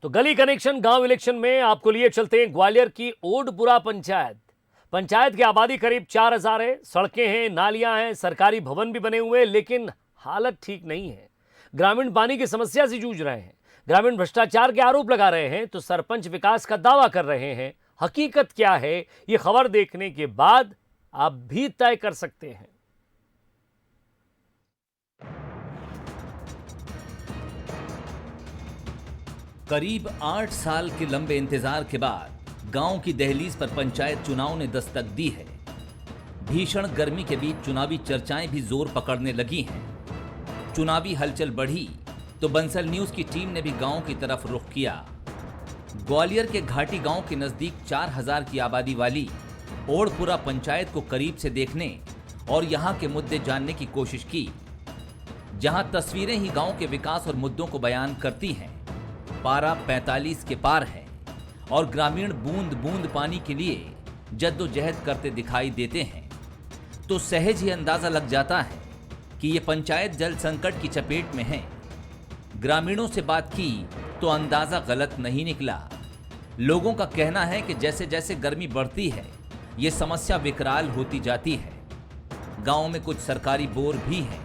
तो गली कनेक्शन गांव इलेक्शन में आपको लिए चलते हैं ग्वालियर की ओडपुरा पंचायत। पंचायत की आबादी करीब 4000 है। सड़कें हैं, नालियां हैं, सरकारी भवन भी बने हुए हैं, लेकिन हालत ठीक नहीं है। ग्रामीण पानी की समस्या से जूझ रहे हैं। ग्रामीण भ्रष्टाचार के आरोप लगा रहे हैं तो सरपंच विकास का दावा कर रहे हैं। हकीकत क्या है, ये खबर देखने के बाद आप भी तय कर सकते हैं। करीब 8 साल के लंबे इंतजार के बाद गांव की दहलीज पर पंचायत चुनाव ने दस्तक दी है। भीषण गर्मी के बीच चुनावी चर्चाएं भी जोर पकड़ने लगी हैं। चुनावी हलचल बढ़ी तो बंसल न्यूज की टीम ने भी गांव की तरफ रुख किया। ग्वालियर के घाटी गांव के नजदीक 4000 की आबादी वाली ओडपुरा पंचायत को करीब से देखने और यहां के मुद्दे जानने की कोशिश की, जहां तस्वीरें ही गांव के विकास और मुद्दों को बयान करती हैं। पारा 45 के पार है और ग्रामीण बूंद बूंद पानी के लिए जद्दोजहद करते दिखाई देते हैं, तो सहज ही अंदाजा लग जाता है कि ये पंचायत जल संकट की चपेट में है। ग्रामीणों से बात की तो अंदाजा गलत नहीं निकला। लोगों का कहना है कि जैसे जैसे गर्मी बढ़ती है ये समस्या विकराल होती जाती है। गांव में कुछ सरकारी बोर भी हैं,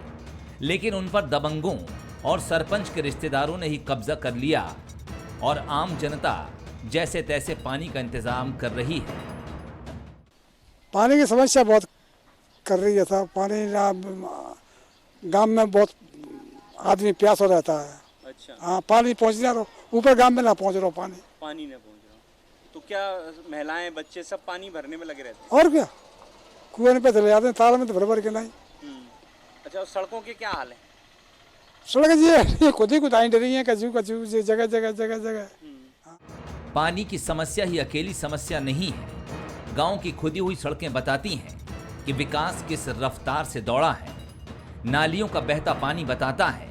लेकिन उन पर दबंगों और सरपंच के रिश्तेदारों ने ही कब्जा कर लिया और आम जनता जैसे तैसे पानी का इंतजाम कर रही है। पानी की समस्या बहुत कर रही है साहब। पानी गांव में बहुत आदमी प्यास हो रहता है। अच्छा। हाँ, पानी पहुंच जा रहा, ऊपर गांव में ना पहुंच रहा पानी नहीं पहुंच रहा, तो क्या महिलाएं बच्चे सब पानी भरने में लगे रहते हैं? और क्या, कुएं पे चले जाते हैं, ताल में तो भर भर के नहीं। अच्छा, और सड़कों के क्या हाल है? सड़क ये खुद ही कुदाई डरी है, कचू कचू जगह जगह जगह जगह। पानी की समस्या ही अकेली समस्या नहीं है। गांव की खुदी हुई सड़कें बताती हैं कि विकास किस रफ्तार से दौड़ा है। नालियों का बहता पानी बताता है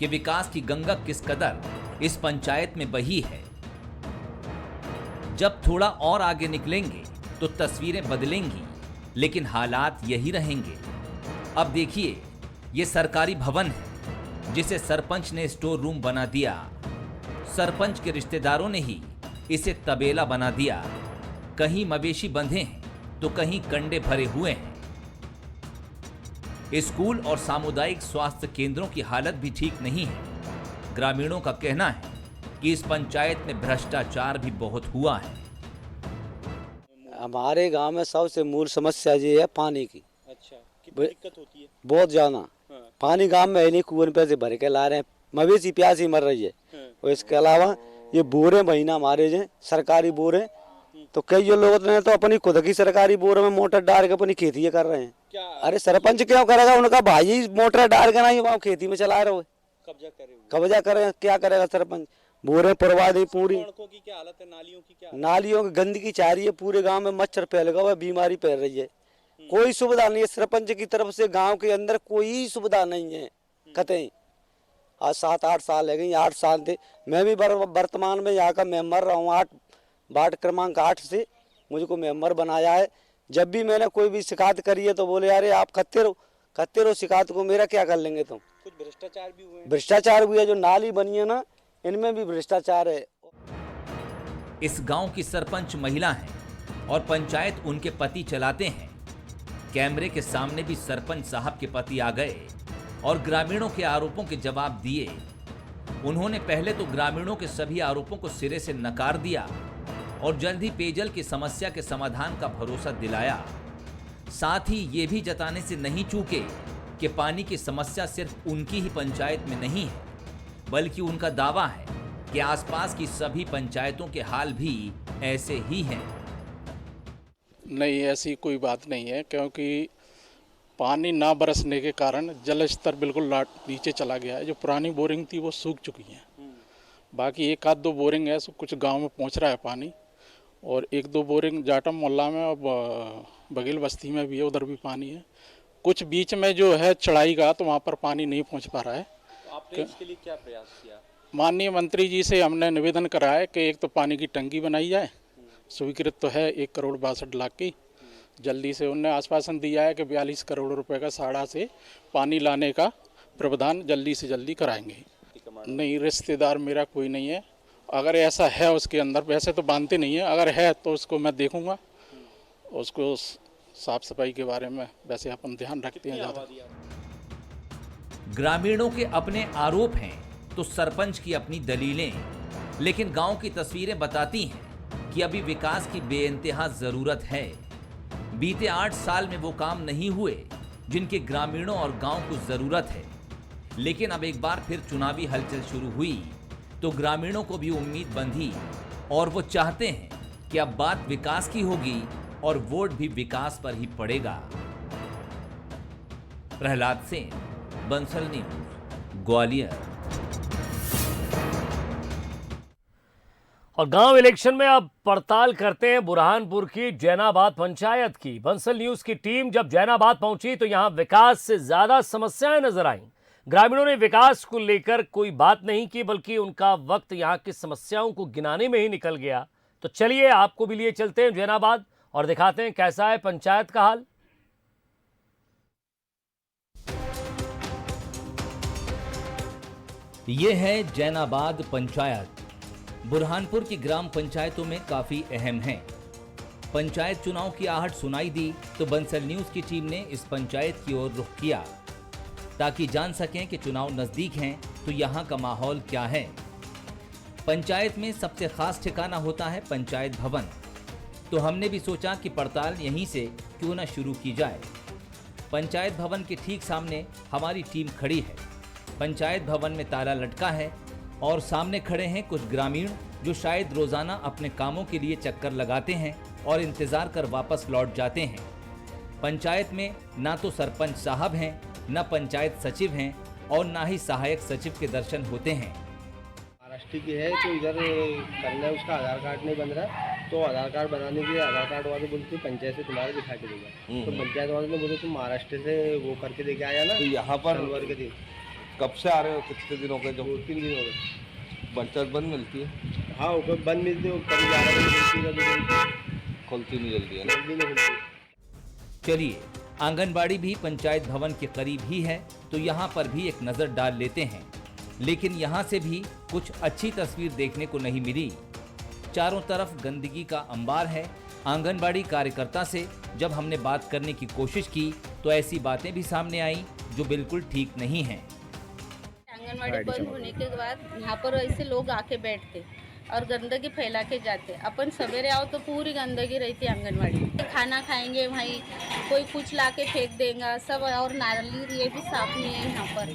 कि विकास की गंगा किस कदर इस पंचायत में बही है। जब थोड़ा और आगे निकलेंगे तो तस्वीरें बदलेंगी, लेकिन हालात यही रहेंगे। अब देखिए, ये सरकारी भवन है जिसे सरपंच ने स्टोर रूम बना दिया। सरपंच के रिश्तेदारों ने ही इसे तबेला बना दिया। कहीं मवेशी बंधे हैं तो कहीं कंडे भरे हुए हैं। स्कूल और सामुदायिक स्वास्थ्य केंद्रों की हालत भी ठीक नहीं है। ग्रामीणों का कहना है कि इस पंचायत में भ्रष्टाचार भी बहुत हुआ है। हमारे गांव में सबसे मूल समस्या ये है पानी की। अच्छा, कितनी दिक्कत होती है? बहुत ज्यादा। हाँ। पानी गांव में है नहीं, कुएं पे से भर के ला रहे हैं, मवेशी प्यासी मर रही है। और इसके अलावा ये बोरे महीना हमारे जो सरकारी बोरे, तो कई जो लोग ने तो अपनी खुद की सरकारी बोर में मोटर डाल के अपनी खेती कर रहे हैं। क्या? अरे सरपंच क्यों करेगा? उनका भाई मोटर डाल के नहीं वहाँ खेती में चला रहे हो, कब्जा करे, क्या करेगा सरपंच? बोरे परवा दी पूरी। सड़कों की क्या हालत है? नालियों की क्या? नालियों की गंदगी चाह रही है, पूरे गांव में मच्छर फैल गया हुआ, बीमारी फैल रही है। कोई सुविधा नहीं है सरपंच की तरफ से, गांव के अंदर कोई सुविधा नहीं है कतई। आज 7-8 साल है गई, 8 साल थे। मैं भी वर्तमान में यहाँ का मेंबर रहा हूँ। 8 वार्ड क्रमांक 8 से मुझको मेंबर बनाया है। जब भी मैंने कोई भी शिकायत करी है तो बोले अरे आप खत्ते रहो शिकायत को, मेरा क्या कर लेंगे तुम। कुछ भ्रष्टाचार भी हुए हैं? भ्रष्टाचार भी है, जो नाली बनी है ना इनमें भी भ्रष्टाचार है। इस गांव की सरपंच महिला हैं और पंचायत उनके पति चलाते हैं। कैमरे के सामने भी सरपंच साहब के पति आ गए और ग्रामीणों के आरोपों के जवाब दिए। उन्होंने पहले तो ग्रामीणों के सभी आरोपों को सिरे से नकार दिया और जल्द ही पेयजल की समस्या के समाधान का भरोसा दिलाया। साथ ही ये भी जताने से नहीं चूके कि पानी की समस्या सिर्फ उनकी ही पंचायत में नहीं है, बल्कि उनका दावा है कि आसपास की सभी पंचायतों के हाल भी ऐसे ही हैं। नहीं, ऐसी कोई बात नहीं है, क्योंकि पानी ना बरसने के कारण जल स्तर बिल्कुल नीचे चला गया है। जो पुरानी बोरिंग थी वो सूख चुकी हैं। बाकी 1-2 बोरिंग है, कुछ गांव में पहुंच रहा है पानी, और 1-2 बोरिंग जाटम मोहल्ला में और बघेल बस्ती में भी है, उधर भी पानी है। कुछ बीच में जो है चढ़ाई का, तो वहाँ पर पानी नहीं पहुँच पा रहा है। तो आपने इसके लिए क्या प्रयास किया? माननीय मंत्री जी से हमने निवेदन करा है कि एक तो पानी की टंकी बनाई जाए, स्वीकृत तो है 1,62,00,000 की। जल्दी से उनने आश्वासन दिया है कि 42 करोड़ रुपए का साड़ा से पानी लाने का प्रावधान जल्दी से जल्दी कराएंगे। नहीं, रिश्तेदार मेरा कोई नहीं है। अगर ऐसा है उसके अंदर, वैसे तो बांधते नहीं है, अगर है तो उसको मैं देखूंगा, उसको साफ सफाई के बारे में वैसे अपन ध्यान रखते हैं ज़्यादा। ग्रामीणों के अपने आरोप हैं तो सरपंच की अपनी दलीलें, लेकिन गांव की तस्वीरें बताती हैं कि अभी विकास की बेइंतहा जरूरत है। बीते 8 साल में वो काम नहीं हुए जिनके ग्रामीणों और गांव को जरूरत है, लेकिन अब एक बार फिर चुनावी हलचल शुरू हुई तो ग्रामीणों को भी उम्मीद बंधी और वो चाहते हैं कि अब बात विकास की होगी और वोट भी विकास पर ही पड़ेगा। प्रहलाद सेन, बंसल न्यूज, ग्वालियर। और गांव इलेक्शन में अब पड़ताल करते हैं बुरहानपुर की जैनाबाद पंचायत की। बंसल न्यूज की टीम जब जैनाबाद पहुंची तो यहां विकास से ज्यादा समस्याएं नजर आईं। ग्रामीणों ने विकास को लेकर कोई बात नहीं की, बल्कि उनका वक्त यहां की समस्याओं को गिनाने में ही निकल गया। तो चलिए आपको भी लिए चलते हैं जैनाबाद और दिखाते हैं कैसा है पंचायत का हाल। ये है जैनाबाद पंचायत। बुरहानपुर की ग्राम पंचायतों में काफी अहम है। पंचायत चुनाव की आहट सुनाई दी तो बंसल न्यूज की टीम ने इस पंचायत की ओर रुख किया ताकि जान सकें कि चुनाव नजदीक हैं तो यहाँ का माहौल क्या है। पंचायत में सबसे खास ठिकाना होता है पंचायत भवन, तो हमने भी सोचा कि पड़ताल यहीं से क्यों न शुरू की जाए। पंचायत भवन के ठीक सामने हमारी टीम खड़ी है। पंचायत भवन में ताला लटका है और सामने खड़े हैं कुछ ग्रामीण जो शायद रोजाना अपने कामों के लिए चक्कर लगाते हैं और इंतजार कर वापस लौट जाते हैं। पंचायत में ना तो सरपंच साहब हैं, न पंचायत सचिव हैं और ना ही सहायक सचिव के दर्शन होते हैं। महाराष्ट्र की है तो इधर करना है, उसका आधार कार्ड नहीं बन रहा, तो आधार कार्ड बनाने के लिए आधार कार्ड वाले बोलते पंचायत से तुम्हारे दिखा के देगा, तो पंचायत वाले ने बोले तुम महाराष्ट्र से वो करके देके आया ना। तो यहाँ पर शनिवार के दिन कब से आ रहे हो? कितने दिनों के? जो 2-3 दिन हो गए। पंचायत बंद मिलती है? हाँ वो बंद मिलती है, कभी 11 बजे मिलती है, खुलती नहीं जल्दी है ना? जल्दी नहीं मिलती। चलिए, आंगनबाड़ी भी पंचायत भवन के करीब ही है तो यहाँ पर भी एक नज़र डाल लेते हैं, लेकिन यहाँ से भी कुछ अच्छी तस्वीर देखने को नहीं मिली। चारों तरफ गंदगी का अंबार है। आंगनबाड़ी कार्यकर्ता से जब हमने बात करने की कोशिश की तो ऐसी बातें भी सामने आई जो बिल्कुल ठीक नहीं हैं। आंगनवाड़ी बंद होने के बाद यहाँ पर ऐसे लोग आके बैठते और गंदगी फैला के जाते। अपन सवेरे आओ तो पूरी गंदगी रहती है आंगनवाड़ी। खाना खाएंगे भाई कोई कुछ ला के फेंक देगा सब, और नाली ये भी साफ नहीं है यहाँ पर,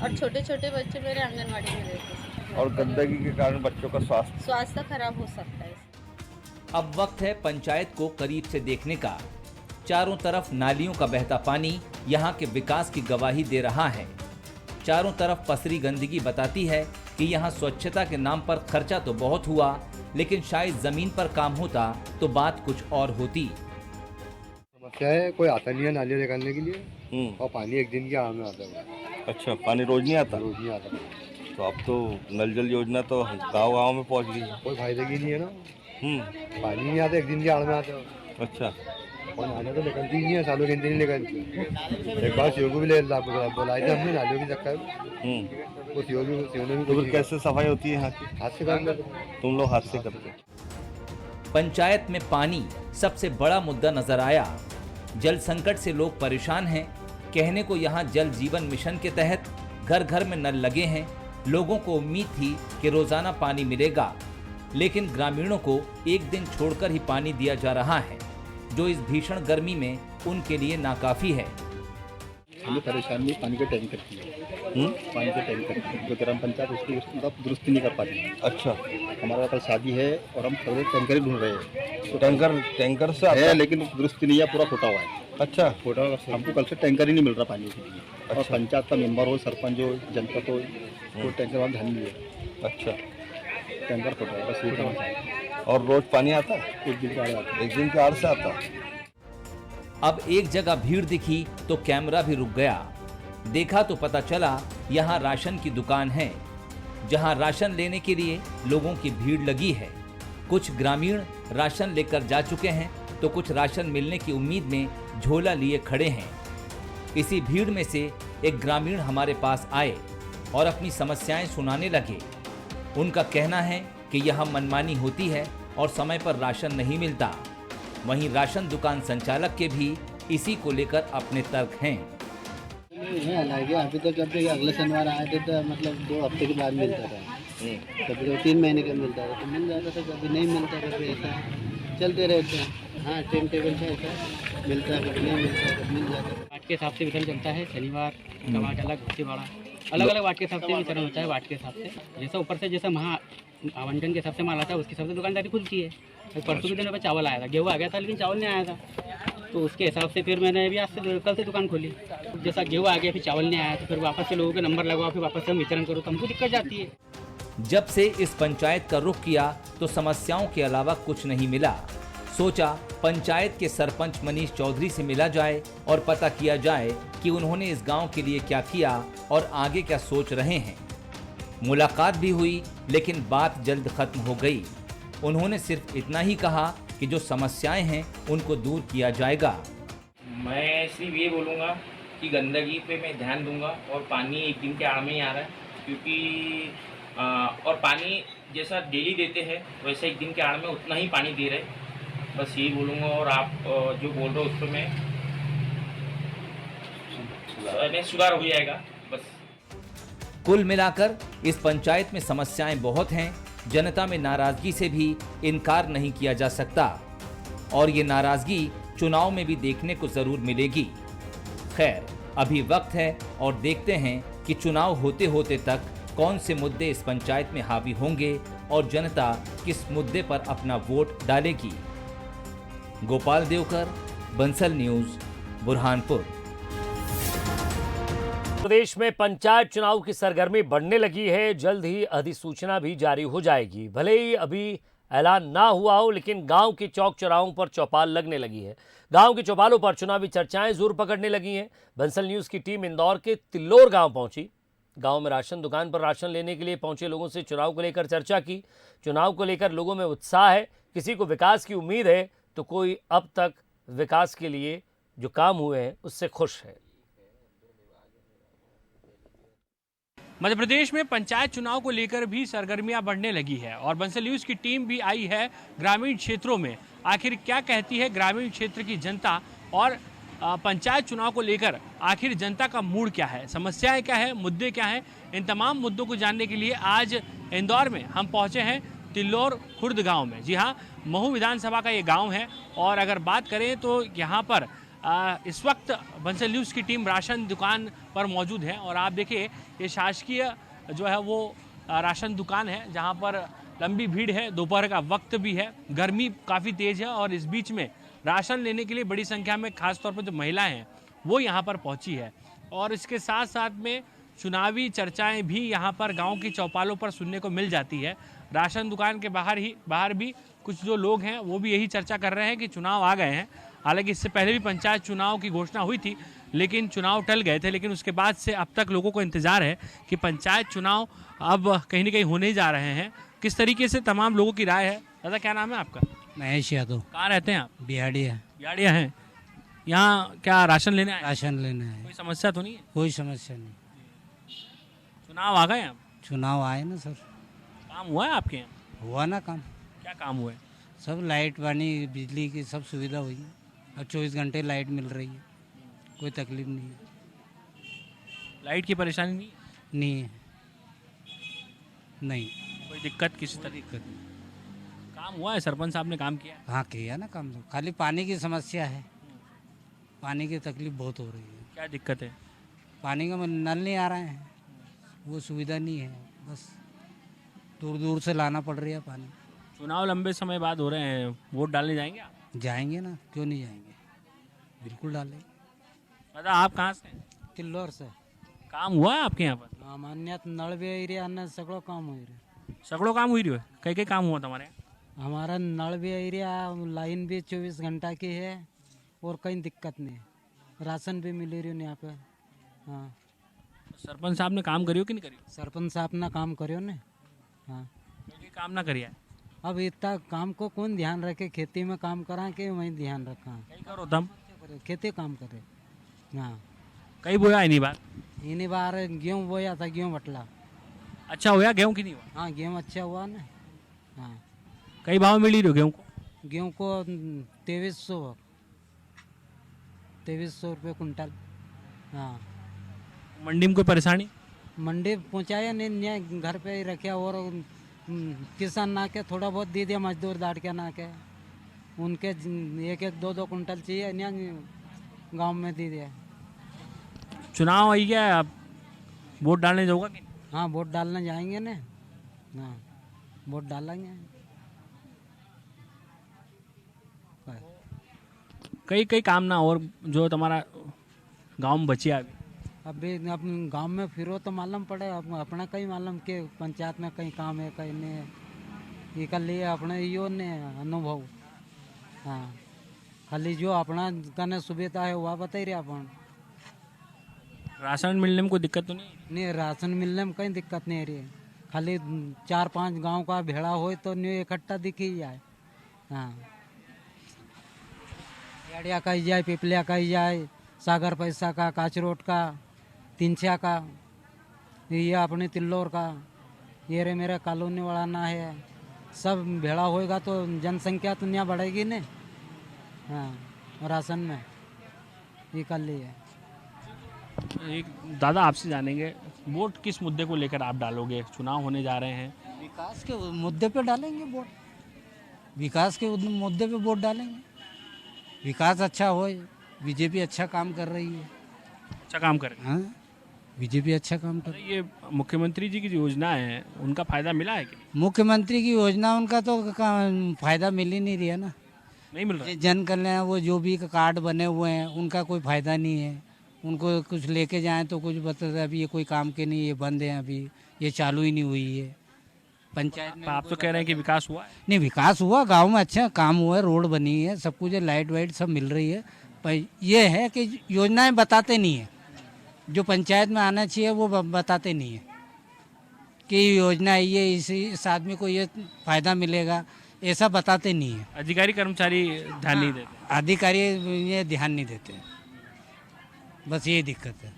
और छोटे छोटे बच्चे मेरे आंगनवाड़ी में रहते हैं और गंदगी के कारण बच्चों का स्वास्थ्य खराब हो सकता है। अब वक्त है पंचायत को करीब से देखने का। चारों तरफ नालियों का बहता पानी यहाँ के विकास की गवाही दे रहा है। चारों तरफ पसरी गंदगी बताती है कि यहाँ स्वच्छता के नाम पर खर्चा तो बहुत हुआ, लेकिन शायद जमीन पर काम होता तो बात कुछ और होती। समस्या है, कोई आता नहीं है नाली निकालने के लिए, और पानी एक दिन की आड़ में आता है। अच्छा, पानी रोज नहीं आता? रोज नहीं आता। तो अब तो नल जल योजना तो गांव-गांव में पहुंच गई है। कोई फायदे की नहीं है ना, पानी नहीं आता, एक दिन की आड़ में आता है। अच्छा, और नालियाँ तो निकलती ही नहीं है, सालों के दिन नहीं निकलती। एक बार सीओ को भी बुलाई थी हमने नालियों के चक्कर में, वो सीओ ने भी। तो फिर कैसे सफाई होती है यहाँ की? हाथ से कर लेते। तुम लोग हाथ से करते हो? पंचायत में पानी सबसे बड़ा मुद्दा नजर आया। जल संकट से लोग परेशान हैं। कहने को यहाँ जल जीवन मिशन के तहत घर घर में नल लगे हैं। लोगों को उम्मीद थी कि रोजाना पानी मिलेगा, लेकिन ग्रामीणों को एक दिन छोड़कर ही पानी दिया जा रहा है, जो इस भीषण गर्मी में उनके लिए नाकाफी है। हमें परेशानी पानी के टैंकर की है। पानी के टैंकर की जो ग्राम पंचायत उसकी मतलब दुरुस्ती नहीं कर पाती है। अच्छा, हमारा कल शादी है और हम थोड़े टैंकर ही ढूंढ रहे हैं। तो टैंकर से आता है लेकिन दुरुस्ती नहीं है, पूरा फूटा हुआ है। अच्छा, फूटा हुआ, हमको कल से टैंकर ही नहीं मिल रहा पानी के लिए। अच्छा। और पंचायत का मेंबर हो, सरपंच हो, जनपद हो, वो टैंकर वहाँ ध्यान नहीं है। अच्छा, टैंकर फूटा है, बस ये समस्या है। और रोज पानी आता है? एक दिन का आता है। एक दिन के आड़ से आता है। अब एक जगह भीड़ दिखी तो कैमरा भी रुक गया। देखा तो पता चला यहाँ राशन की दुकान है, जहाँ राशन लेने के लिए लोगों की भीड़ लगी है। कुछ ग्रामीण राशन लेकर जा चुके हैं तो कुछ राशन मिलने की उम्मीद में झोला लिए खड़े हैं। इसी भीड़ में से एक ग्रामीण हमारे पास आए और अपनी समस्याएं सुनाने लगे। उनका कहना है कि यह मनमानी होती है और समय पर राशन नहीं मिलता। वहीं राशन दुकान संचालक के भी इसी को लेकर अपने तर्क हैं। हालांकि अभी तो जब भी अगले शनिवार आए थे तो मतलब 2 हफ्ते के बाद मिलता था, कभी तो 3 महीने का मिलता था, तो मिल जाता था, कभी नहीं मिलता था, तो ऐसा चलते रहते हैं। हाँ, टाइम टेबल से ऐसा मिलता है, कभी नहीं मिलता है, कभी मिल जाता है। वाट के हिसाब से वितरण चलता है, शनिवार का वाट अलग, हफ्ते वाला अलग अलग वाट के हिसाब से वितरण होता है। वाट के हिसाब से जैसा ऊपर से जैसा महा आवंटन के हिसाब से माल आता है, उसके हिसाब से दुकानदारी खुलती है। परसों के दिन में चावल आया था, गेहूँ आ गया था, लेकिन चावल नहीं आया था, तो उसके हिसाब से फिर मैंने अभी आज से कल से दुकान खोली। जैसा गेहूँ आ गया, फिर चावल नहीं आया, तो फिर वापस से लोगों के नंबर लगवाओ, फिर वापस से हम वितरण करो, तो हमको दिक्कत जाती है। जब से इस पंचायत का रुख किया तो समस्याओं के अलावा कुछ नहीं मिला। सोचा पंचायत के सरपंच मनीष चौधरी से मिला जाए और पता किया जाए कि उन्होंने इस गांव के लिए क्या किया और आगे क्या सोच रहे हैं। मुलाकात भी हुई, लेकिन बात जल्द खत्म हो गई। उन्होंने सिर्फ इतना ही कहा कि जो समस्याएं हैं उनको दूर किया जाएगा। मैं सिर्फ ये बोलूँगा कि गंदगी पे मैं ध्यान दूंगा, और पानी एक दिन के आड़ में ही आ रहा है, क्योंकि और पानी जैसा डेली देते हैं वैसे एक दिन के आड़ में उतना ही पानी दे रहे। बस यही बोलूँगा, और आप जो बोल रहे हो उस पर मैं सुधार हो जाएगा बस। कुल मिलाकर इस पंचायत में समस्याएं बहुत हैं। जनता में नाराजगी से भी इनकार नहीं किया जा सकता, और ये नाराजगी चुनाव में भी देखने को जरूर मिलेगी। खैर, अभी वक्त है और देखते हैं कि चुनाव होते होते तक कौन से मुद्दे इस पंचायत में हावी होंगे और जनता किस मुद्दे पर अपना वोट डालेगी। गोपाल देवकर, बंसल न्यूज, बुरहानपुर। प्रदेश में पंचायत चुनाव की सरगर्मी बढ़ने लगी है। जल्द ही अधिसूचना भी जारी हो जाएगी। भले ही अभी ऐलान ना हुआ हो, लेकिन गांव के चौक चौराहों पर चौपाल लगने लगी है। गांव के चौपालों पर चुनावी चर्चाएं जोर पकड़ने लगी हैं। बंसल न्यूज की टीम इंदौर के तिल्लोर गांव पहुंची। गांव में राशन दुकान पर राशन लेने के लिए पहुंचे लोगों से चुनाव को लेकर चर्चा की। चुनाव को लेकर लोगों में उत्साह है। किसी को विकास की उम्मीद है, तो कोई अब तक विकास के लिए जो काम हुए हैं उससे खुश है। मध्य प्रदेश में पंचायत चुनाव को लेकर भी सरगर्मियां बढ़ने लगी है, और बंसल न्यूज की टीम भी आई है ग्रामीण क्षेत्रों में। आखिर क्या कहती है ग्रामीण क्षेत्र की जनता, और पंचायत चुनाव को लेकर आखिर जनता का मूड क्या है, समस्याएं क्या है, मुद्दे क्या हैं। इन तमाम मुद्दों को जानने के लिए आज इंदौर में हम पहुंचे हैं तिल्लोर खुर्द गांव में। जी हाँ, महू विधानसभा का ये गांव है, और अगर बात करें तो यहाँ पर इस वक्त बंसल न्यूज़ की टीम राशन दुकान पर मौजूद है। और आप देखिए, ये शासकीय जो है वो राशन दुकान है, जहाँ पर लंबी भीड़ है। दोपहर का वक्त भी है, गर्मी काफ़ी तेज़ है, और इस बीच में राशन लेने के लिए बड़ी संख्या में खासतौर पर जो महिलाएं हैं वो यहाँ पर पहुँची है। और इसके साथ साथ में चुनावी चर्चाएं भी यहाँ पर गांव की चौपालों पर सुनने को मिल जाती है। राशन दुकान के बाहर भी कुछ जो लोग हैं वो भी यही चर्चा कर रहे हैं कि चुनाव आ गए हैं। हालांकि इससे पहले भी पंचायत चुनाव की घोषणा हुई थी, लेकिन चुनाव टल गए थे। लेकिन उसके बाद से अब तक लोगों को इंतजार है कि पंचायत चुनाव अब कहीं ना कहीं होने ही जा रहे हैं। किस तरीके से तमाम लोगों की राय है। दादा, क्या नाम है आपका? महेश यादव। कहाँ रहते हैं आप? बिहाड़िया। बिहाड़िया हैं। यहाँ क्या राशन लेने आए? राशन लेना है। कोई समस्या तो नहीं है? कोई समस्या नहीं। चुनाव आ गए हैं? चुनाव आए ना सर। काम हुआ है आपके यहाँ? हुआ ना काम। क्या काम हुआ है? सब लाइट पानी बिजली की सब सुविधा हुई है, और 24 घंटे लाइट मिल रही है, कोई तकलीफ नहीं है। लाइट की परेशानी नहीं? नहीं है, नहीं कोई दिक्कत किसी तरह? दिक्कत नहीं। काम हुआ है? सरपंच साहब ने काम किया? हाँ किया ना काम, तो खाली पानी की समस्या है। पानी की तकलीफ बहुत हो रही है। क्या दिक्कत है? पानी का नल नहीं आ रहे हैं, वो सुविधा नहीं है, बस दूर दूर से लाना पड़ रही है पानी। चुनाव लंबे समय बाद हो रहे हैं, वोट डालने जाएंगे आप? जाएंगे ना, क्यों नहीं जाएंगे, बिल्कुल डालेंगे। दादा, आप कहाँ से? तिल्लोर से। काम हुआ है आपके यहाँ पर? सामान्य नळ बी एरिया ने सगळं काम हुई रे। सगळं काम हुई रही है? कई कई काम हुआ तुम्हारे यहाँ? हमारा नळ भी एरिया, लाइन भी 24 घंटा की है, और कहीं दिक्कत नहीं है। राशन भी मिल रही है यहाँ पे। हाँ, सरपंच साहब ने काम करियो कि नहीं करियो? सरपंच साहब ना काम करियो ने। हाँ, क्योंकि काम ना करिए। अब इतना काम को कौन ध्यान रखे, खेती में काम करा के वहीं ध्यान रखा। कहीं करो तुम? खेती काम करे। हाँ, कहीं बोया इन्हीं बार? इन्हीं बार गेहूँ बोया था, गेहूँ बटला। अच्छा हुआ गेहूँ की नहीं हुआ? हाँ, गेहूँ अच्छा हुआ ना। हाँ। कई भाव मिली रही हो गेहूँ को? गेहूँ को 2300 रुपये कुंटल। हाँ। मंडी में कोई परेशानी? मंडी पहुँचाया नहीं, यहाँ घर पे ही रखे। और किसान ना के थोड़ा बहुत दे दिया, मजदूर दाट के ना के उनके 1-2 कुंटल चाहिए, यहाँ गांव में दे दिया। चुनाव आई क्या, आप वोट डालने जाओगे कि नहीं? हाँ, वोट डालने जाएंगे ना। हाँ, वोट डालेंगे। कई कई काम ना और जो तुम्हारा गांव में बची अभी अपने गांव में फिरो तो मालूम पड़े, अपना कहीं मालूम के पंचायत में कहीं काम है कहीं नहीं है, ये कर लिए अपने यो ने अनुभव। हाँ, खाली जो अपना कने सुविधा है वह बता ही रहे अपन। राशन मिलने में कोई दिक्कत तो नहीं? नहीं, राशन मिलने में कहीं दिक्कत नहीं रही है। खाली 4-5 गांव का भेड़ा हो तो न्यू इकट्ठा दिख ही जाए। हाँ, याड़िया कही जाए, पिपलिया कही जाए, सागर पैसा का, काचरोट का, तिनछा का, ये अपने तिल्लोर का, ये रे मेरा कॉलोनी वाला ना है, सब भेड़ा होएगा तो जनसंख्या तो यहाँ बढ़ेगी नहीं। हाँ, राशन में ये कर लिए। एक दादा आपसे जानेंगे, वोट किस मुद्दे को लेकर आप डालोगे? चुनाव होने जा रहे हैं। विकास के मुद्दे पे डालेंगे वोट, विकास के मुद्दे पे वोट डालेंगे। विकास अच्छा हो, बीजेपी अच्छा काम कर रही है। अच्छा काम कर रहे हैं। हाँ, बीजेपी अच्छा काम कर रही है। ये मुख्यमंत्री जी की जो योजना है उनका फायदा मिला है कि नहीं? मुख्यमंत्री की योजना उनका तो फायदा मिल ही नहीं रहा ना। नहीं मिल रहा। जन कल्याण वो जो भी कार्ड बने हुए हैं उनका कोई फायदा नहीं है। उनको कुछ लेके जाएं तो कुछ बताते अभी ये कोई काम के नहीं, ये बंद है, अभी ये चालू ही नहीं हुई है। पंचायत में आप तो कह रहे हैं कि विकास हुआ है। नहीं, विकास हुआ, गांव में अच्छा काम हुआ है, रोड बनी है, सब कुछ है, लाइट वाइट सब मिल रही है। पर ये है कि योजनाएं बताते नहीं है, जो पंचायत में आना चाहिए वो बताते नहीं है कि योजना ये इस आदमी को ये फायदा मिलेगा, ऐसा बताते नहीं है। अधिकारी कर्मचारी ध्यान नहीं देते। अधिकारी ये ध्यान नहीं देते, बस ये दिक्कत है।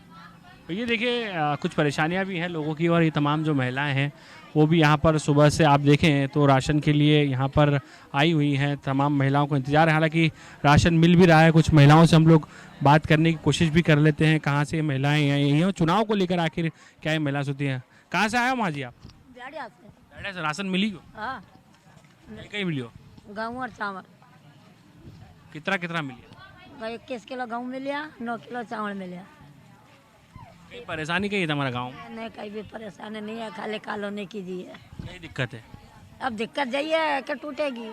तो ये देखिए कुछ परेशानियां भी हैं लोगों की, और ये तमाम जो महिलाएं हैं वो भी यहाँ पर सुबह से आप देखें तो राशन के लिए यहाँ पर आई हुई हैं। तमाम महिलाओं को इंतजार है, हालांकि राशन मिल भी रहा है। कुछ महिलाओं से हम लोग बात करने की कोशिश भी कर लेते हैं, कहाँ से महिलाएं आई हैं, चुनाव को लेकर आखिर क्या ये महिला सोती हैं। कहाँ से आए हो माँ जी आप? ब्याड़िया से। राशन मिली हो? हाँ, कहीं मिली हो? गेहूँ और चावल। कितना कितना मिली? 21 किलो गेहूँ मिलिया, 9 किलो चावल मिलिया। कहीं परेशानी कहीं है तुम्हारा गाँव? नहीं, कहीं भी परेशानी नहीं है, खाली कॉलोनी कीजिए। कई दिक्कत है? अब दिक्कत जाइए कि टूटेगी।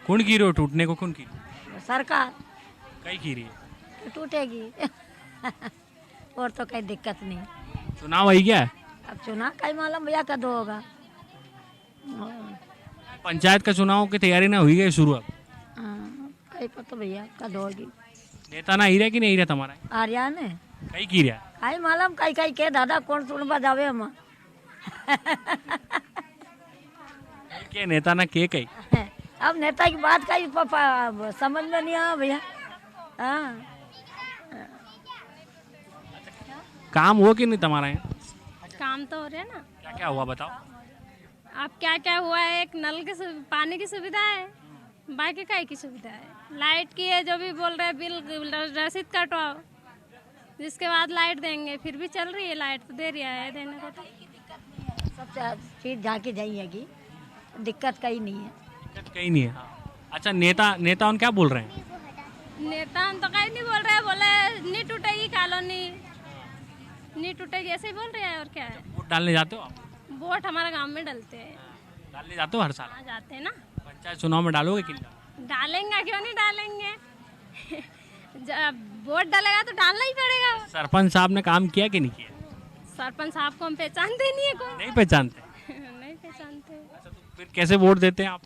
कौन की रही हो टूटने को? कौन की? सरकार कई की रही है कि टूटेगी। और तो कोई दिक्कत नहीं। चुनाव आई क्या है? अब चुनाव कहीं मालूम भैया कद होगा। पंचायत का चुनाव की तैयारी ना हुई है शुरू? अब कहीं पता भैया कद होगी। नेता ना ही रहा कि नहीं रहा तुम्हारा? आर्या ने कई की रहा? कहीं मालूम कहीं कहीं के दादा कौन सुन बजावे हम। के नेता ना के कई? अब नेता की बात कहीं समझ में नहीं आया भैया। हाँ, काम हुआ कि नहीं तुम्हारा यहाँ? काम तो हो रहा है ना। क्या क्या हुआ बताओ। अब क्या क्या हुआ है, एक नल की पानी की सुविधा है, बाकी काय की सुविधा है, लाइट की है, जो भी बोल रहे हैं बिल रसीद कटवाओ, जिसके बाद लाइट देंगे। फिर भी चल रही है लाइट, तो दे रहा है देने को। तो सबसे चीज जाके जाइएगी, दिक्कत कहीं नहीं है। दिक्कत कहीं नहीं है। अच्छा, नेता उन क्या बोल रहे हैं? नेता हम तो कहीं नहीं बोल रहे हैं, बोले नहीं टूटेगी कॉलोनी, नहीं टूटेगी, ऐसे ही बोल रहे हैं। और क्या है? वोट डालने जाते हो आप? वोट हमारे गांव में डलते हैं। डालने जाते हो हर साल? हाँ, जाते हैं ना। पंचायत चुनाव में डालोगे कि नहीं? डालेंगे, क्यों नहीं डालेंगे। जब वोट डालेगा तो डालना ही पड़ेगा। सरपंच साहब ने काम किया कि नहीं किया? सरपंच साहब को हम पहचानते नहीं है। कौन? नहीं पहचानते? नहीं पहचानते। फिर कैसे वोट देते हैं आप?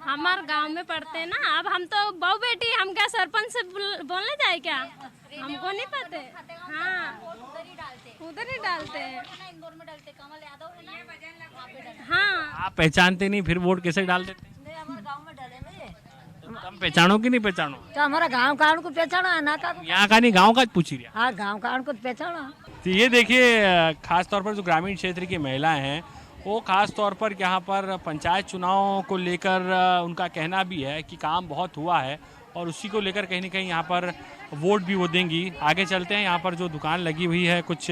हमारे गांव में पढ़ते हैं ना। अब हम तो बहू बेटी, हम क्या सरपंच से बोलने जाए क्या? हमको नहीं पता। हाँ, उधर ही डालते हैं। हाँ, आप पहचानते नहीं, फिर वोट कैसे डाल देते? तुम पहचानो कि नहीं पहचानो? तो हमारा गांव का को पहचाना है ना का? यहाँ का नहीं, गाँव का पूछ ही रहा। हाँ, गांव का को पहचाना। तो ये देखिए खास तौर पर जो ग्रामीण क्षेत्र की महिलाएं हैं वो ख़ास तौर पर यहाँ पर पंचायत चुनाव को लेकर उनका कहना भी है कि काम बहुत हुआ है और उसी को लेकर कहीं ना कहीं यहाँ पर वोट भी वो देंगी। आगे चलते हैं, यहाँ पर जो दुकान लगी हुई है, कुछ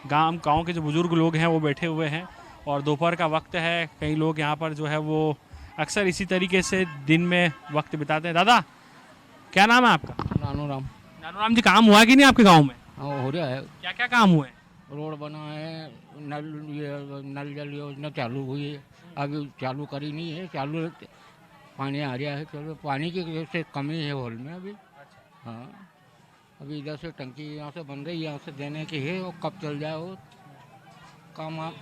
गांव के जो बुज़ुर्ग लोग हैं वो बैठे हुए हैं और दोपहर का वक्त है। कई लोग यहाँ पर जो है वो अक्सर इसी तरीके से दिन में वक्त बिताते हैं। दादा, क्या नाम है आपका? नानूराम जी, काम हुआ कि नहीं आपके गाँव में? हो रहा है। क्या क्या काम हुए? रोड बना है, नल जल योजना चालू हुई है, अभी चालू करी नहीं है, चालू पानी आ रहा है। चलो, पानी की से कमी है हॉल में अभी। हाँ, अभी इधर से टंकी यहाँ से बन रही है, यहाँ से देने की है, वो कब चल जाए वो काम। आप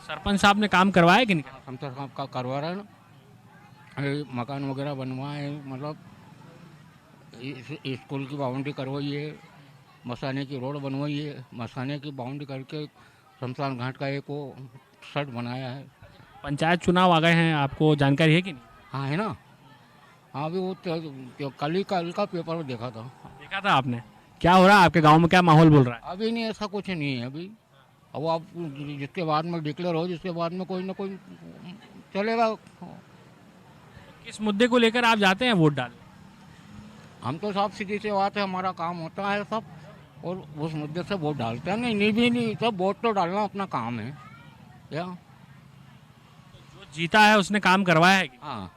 सरपंच साहब ने काम करवाया कि नहीं? हम तो काम करवा रहे हैं ना, अरे मकान वगैरह बनवाए, मतलब स्कूल की बाउंड्री करवाई है, मसाने की रोड बनवाई है, मसाने की बाउंड्री करके शमशान घाट का एक वो शर्ट बनाया है। पंचायत चुनाव आ गए हैं, आपको जानकारी है कि नहीं? हाँ, है ना। हाँ, अभी वो कल का पेपर में देखा था आपने? क्या हो रहा है आपके गांव में, क्या माहौल बोल रहा है? अभी नहीं, ऐसा कुछ नहीं है अभी। अब आप जिसके बाद में डिक्लेयर हो, जिसके बाद में कोई ना कोई चलेगा। किस मुद्दे को लेकर आप जाते हैं वोट डालने? हम तो साफ सीधी सी बात है, हमारा काम होता है सब, और उस मुद्दे से वोट डालते हैं। नहीं भी नहीं, सब वोट तो डालना अपना काम है। या जो जीता है उसने काम करवाया है? हाँ,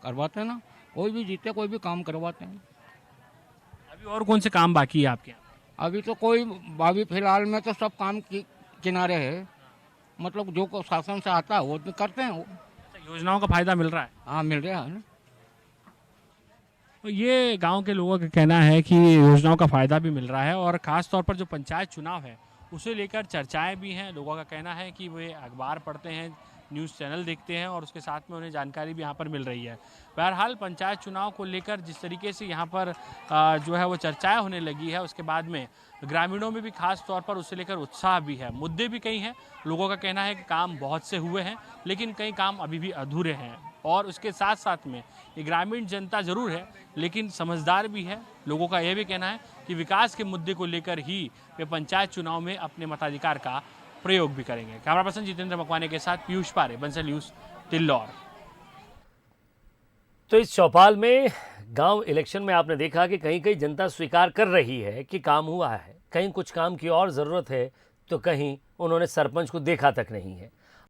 करवाते हैं ना, कोई भी जीते कोई भी काम करवाते हैं। अभी और कौन से काम बाकी है आपके यहाँ? अभी तो कोई, अभी फिलहाल में तो सब काम किनारे है, मतलब जो शासन से आता है वो करते हैं। वो योजनाओं का फायदा मिल रहा है? हाँ, मिल रहा है ना। तो ये गांव के लोगों का कहना है कि योजनाओं का फायदा भी मिल रहा है और ख़ास तौर पर जो पंचायत चुनाव है उसे लेकर चर्चाएं भी हैं। लोगों का कहना है कि वे अखबार पढ़ते हैं, न्यूज़ चैनल देखते हैं और उसके साथ में उन्हें जानकारी भी यहाँ पर मिल रही है। बहरहाल पंचायत चुनाव को लेकर जिस तरीके से यहाँ पर जो है वो चर्चाएं होने लगी है, उसके बाद में ग्रामीणों में भी खास तौर पर उससे लेकर उत्साह भी है। मुद्दे भी कई हैं, लोगों का कहना है कि काम बहुत से हुए हैं लेकिन कई काम अभी भी अधूरे हैं और उसके साथ साथ में ये ग्रामीण जनता ज़रूर है लेकिन समझदार भी है। लोगों का यह भी कहना है कि विकास के मुद्दे को लेकर ही वे पंचायत चुनाव में अपने मताधिकार का प्रयोग भी करेंगे। कैमरा पर्सन जितेंद्र मकवाने के साथ पीयूष पारे, बंसल न्यूज़, तिल्लौर। तो इस चौपाल में गांव इलेक्शन में आपने देखा कि कहीं कहीं जनता स्वीकार कर रही है कि काम हुआ है, कहीं कुछ काम की और ज़रूरत है, तो कहीं उन्होंने सरपंच को देखा तक नहीं है।